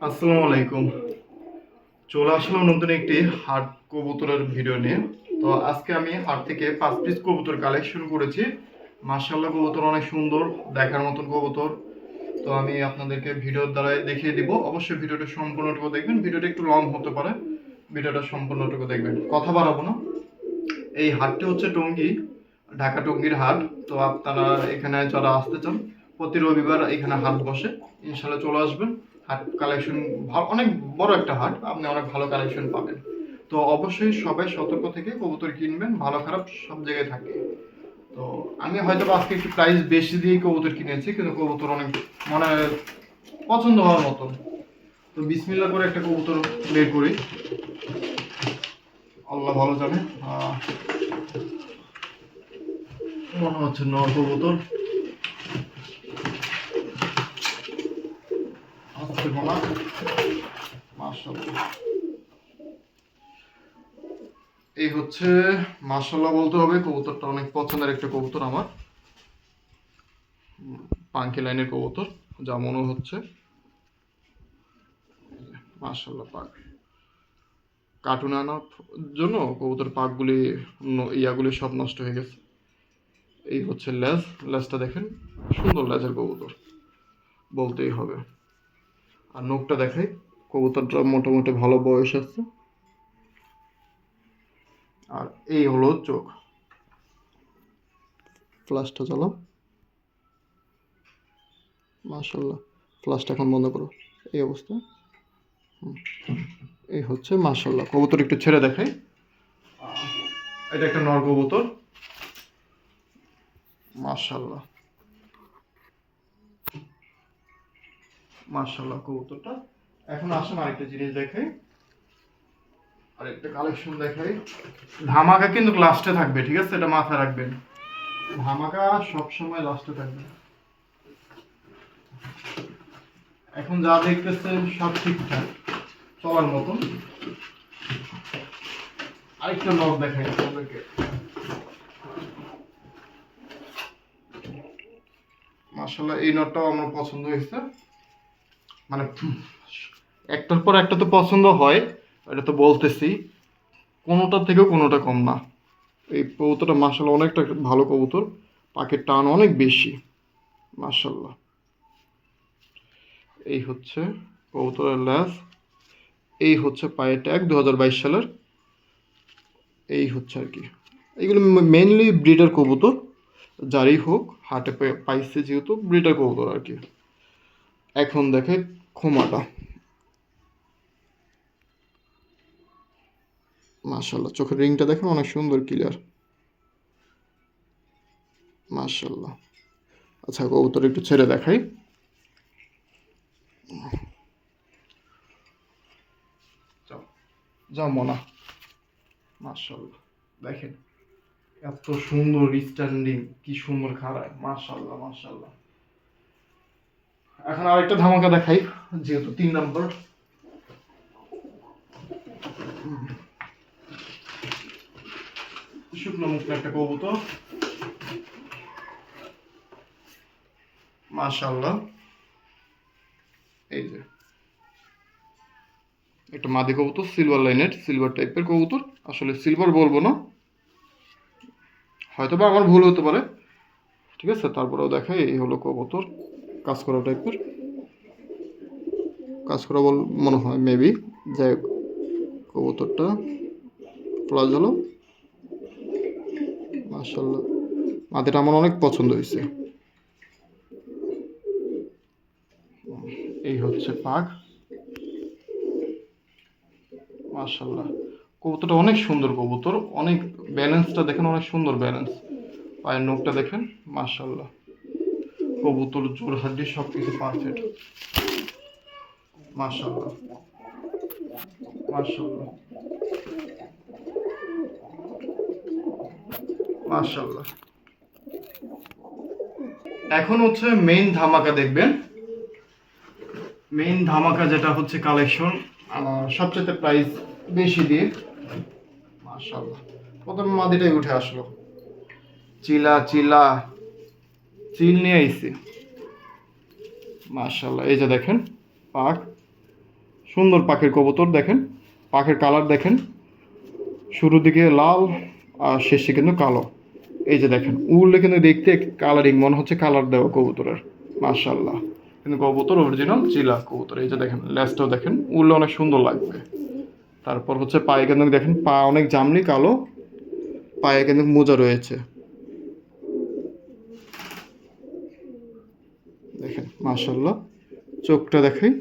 আসসালামু আলাইকুম। চলে আসলাম নতুন একটি হাট কবুতরের ভিডিও নিয়ে। তো আজকে আমি হাট থেকে 5 পিস কবুতর কালেকশন করেছি। মাশাআল্লাহ, কবুতর অনেক সুন্দর, দেখার মতন কবুতর। তো আমি আপনাদেরকে ভিডিওর দ্বারা দেখিয়ে দিব। অবশ্যই ভিডিওটা সম্পূর্ণটুকু দেখবেন। ভিডিওটা একটু লং হতে পারে, ভিডিওটা সম্পূর্ণটুকু দেখবেন। কথা বাড়াবো না। এই হাটটি হচ্ছে টঙ্গী, ঢাকা টঙ্গীর হাট। তো আপনারা এখানে যারা আসতে চান, প্রতি রবিবার এখানে হাট বসে। ইনশাল্লাহ চলে আসবেন। হাট কালেকশন ভালো, অনেক বড় একটা হাট, আপনি অনেক ভালো কালেকশন পাবেন। তো অবশ্যই সবাই সতর্ক থেকে কবুতর কিনবেন, ভালো খারাপ সব জায়গায় থাকে। তো আমি হয়তো আজকে একটু প্রাইস বেশি দিয়ে কবুতর কিনেছি, কিন্তু কবুতর অনেক মানে পছন্দ হওয়ার মতন। তো বিসমিল্লাহ করে একটা কবুতর বের করি, আল্লাহ ভালো জানে। মনে হচ্ছে নর কবুতর, আসছে গোনা। মাশাআল্লাহ, এই হচ্ছে মাশাআল্লাহ বলতে হবে, কবুতরটা অনেক পছন্দের একটা কবুতর আমার। পাঙ্কি লাইনের কবুতর যা মনে হচ্ছে। মাশাআল্লাহ, পাক কার্টুন আনার জন্য কবুতর পাকগুলি ইয়াগুলি সব নষ্ট হয়ে গেছে। এই হচ্ছে লেজ, লেজটা দেখেন, সুন্দর লেজের কবুতর বলতেই হবে। আর নখটা দেখাই, কবুতরটা মোটামুটি ভালো বয়স আছে। আর এই হলো চোখ। ফ্লাশটা চালাও। মাশাআল্লাহ, ফ্লাশটা এখন বন্ধ করো। এই অবস্থা। এই হচ্ছে মাশাআল্লাহ, কবুতর একটু ছেড়ে দেখাই। এটা একটা নর কবুতর। মাশাআল্লাহ, মাশাআল্লাহ কবুতরটা। এখন আসেন আরেকটা জিনিস দেখাই, আরেকটা কালেকশন দেখাই। ধামাকা কিন্তু লাস্টে থাকবে, ঠিক আছে? এটা মাথায় রাখবেন, ধামাকা সবসময় লাস্টে থাকবে। এখন যা দেখতেছেন সব ঠিকঠাক চলার মতন। আরেকটা নখ দেখাই আপনাদেরকে। মাশাআল্লাহ, এই নটটাও আমার পছন্দ হয়েছে। মানে একটার পর একটা তো পছন্দ হয়, এটা তো বলতেছি, কোনোটা থেকেও কোনোটা কম না। এই কবুতরটা মাশাআল্লাহ অনেকটা ভালো কবুতর, পাখির টান অনেক বেশি। মাশাআল্লাহ, এই হচ্ছে কবুতরের ল্যাজ, এই হচ্ছে পায়ের ট্যাগ 2022 সালের। এই হচ্ছে আর কি, এগুলো মেইনলি ব্রিডার কবুতর, যারই হোক হাটে পাইছে যেহেতু ব্রিডার কবুতর আর কি। এখন দেখে খোমাটা, মাশাআল্লাহ চোখের রিংটা দেখেন অনেক সুন্দর ক্লিয়ার। মাশাআল্লাহ। আচ্ছা, কবুতর একটু ছেড়ে দেখাই। যাও যাও মনা। মাশাআল্লাহ, দেখেন এত সুন্দর স্ট্যান্ডিং, কি সুন্দর খাড়ায়। মাশাআল্লাহ মাশাআল্লাহ। এখন আরেকটা ধামাকা দেখাই, যেহেতু 3 নম্বর। শুকনো মুখটা একটা কবুতর। মাশাআল্লাহ, এই যে একটা মাদি কবুতর, সিলভার লাইনের, সিলভার টাইপের কবুতর। আসলে সিলভার বলবো না, হয়তো বা আমার ভুল হতে পারে, ঠিক আছে? তারপরেও দেখাই, এই হলো কবুতর, কাজ করা টাইপের, কাজ করা বল মনে হয় মেবি। যাই হোক, কবুতরটা প্লাস হলো। মাশাআল্লাহ, মাদিটা আমার অনেক পছন্দ হয়েছে। এই হচ্ছে পাক। মাশাআল্লাহ, কবুতরটা অনেক সুন্দর কবুতর, অনেক ব্যালেন্সটা দেখেন, অনেক সুন্দর ব্যালেন্স। পায়ের নখটা দেখেন, মাশাআল্লাহ। কবুতর জোর হাড্ডি সব কিছু পারফেক্ট। মাশাআল্লাহ মাশাআল্লাহ মাশাআল্লাহ। এখন হচ্ছে মেইন ধামাকা দেখবেন। মেইন ধামাকা যেটা হচ্ছে কালেকশন, সবচেয়ে প্রাইস বেশি দিয়ে। মাশাআল্লাহ, প্রথমে মাদিটাই উঠে আসলো। চিলা চিলা চিল নিয়ে আইছি। মাশাআল্লাহ, এই যে দেখেন পাক, সুন্দর পাখির কবুতর দেখেন, পাখির কালার দেখেন, শুরুর দিকে লাল আর শেষে কিন্তু কালো। এই যে দেখেন উড়লে কিন্তু দেখতে কালারিং মনে হচ্ছে, কালার দেওয়া কবুতরের, মাশাআল্লাহ। কিন্তু কবুতর অরিজিনাল চিলা কবুতর। এই যে দেখেন লেজটাও দেখেন, উড়লে অনেক সুন্দর লাগবে। তারপর হচ্ছে পায়ে কিন্তু দেখেন, পা অনেক জামনি কালো, পায়ে কিন্তু মোজা রয়েছে দেখেন, মাশাআল্লাহ। চোখটা দেখাই,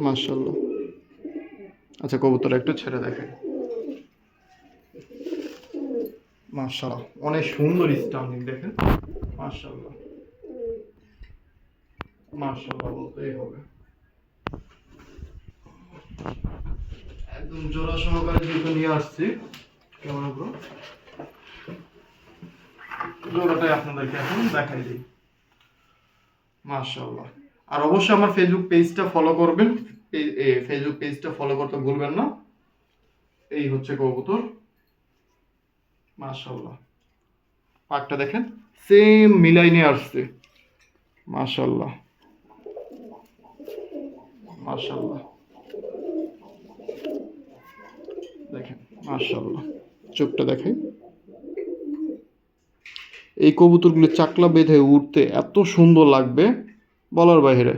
মাশাআল্লাহ। আচ্ছা কবুতর একটু ছেড়ে দেখাই, মাশাআল্লাহ অনেক সুন্দর স্টার্নিং দেখেন, মাশাআল্লাহ মাশাআল্লাহ বলতেই হবে। একদম জোড়া সহকারে যেহেতু নিয়ে আসছি, কেমন ব্রো, জোড়াটাই আপনাদেরকে এখন দেখাই দিই, মাশাআল্লাহ। আর অবশ্যই আমার ফেসবুক পেজটা ফলো করবেন, ফেসবুক পেজটা ফলো করতে ভুলবেন না। এই হচ্ছে কবুতর, মাশাআল্লাহ। পাকটা দেখেন সেম মিলাই নিয়ে আসছে, মাশাআল্লাহ মাশাআল্লাহ দেখেন, মাশাআল্লাহ। চোখটা দেখেন, এই কবুতরগুলো চাকলা বেঁধে উঠতে এত সুন্দর লাগবে বলার বাইরে।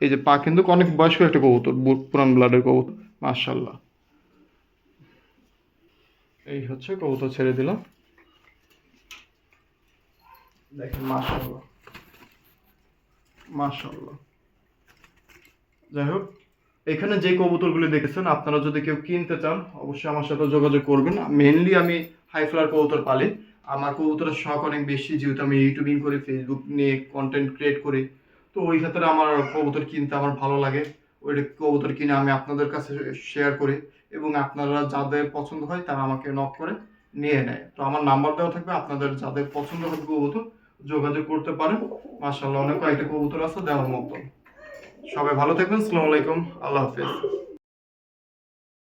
এই যে পা কিন্তু অনেক বয়স্ক একটা কবুতর, পুরান ব্লাডের কবুতর, মাশাআল্লাহ। এই হচ্ছে কবুতর, ছেড়ে দিলাম দেখেন, মাশাআল্লাহ মাশাআল্লাহ। যাই হোক, এখানে যে কবুতরগুলি দেখেছেন, আপনারা যদি কেউ কিনতে চান অবশ্যই আমার সাথে যোগাযোগ করবেন। মেইনলি আমি হাই ফ্লাওয়ার কবুতর পালি। আমার কবুতরের শখ অনেক বেশি, যেহেতু আমি ইউটিউবিং করি, ফেসবুক নিয়ে কন্টেন্ট ক্রিয়েট করি। তো ওই ক্ষেত্রে আমার কবুতর কিনতে আমার ভালো লাগে। ওই কবুতর কিনে আমি আপনাদের কাছে শেয়ার করি, এবং আপনারা যাদের পছন্দ হয় তারা আমাকে নক করে নিয়ে নেয়। তো আমার নাম্বার দেওয়া থাকবে, আপনাদের যাদের পছন্দ হবে কবুতর যোগাযোগ করতে পারেন। মাশাআল্লাহ অনেক কয়েকটা কবুতর আছে দেওয়ার মতো। সবাই ভালো থাকবেন, আসসালামু আলাইকুম, আল্লাহ হাফেজ।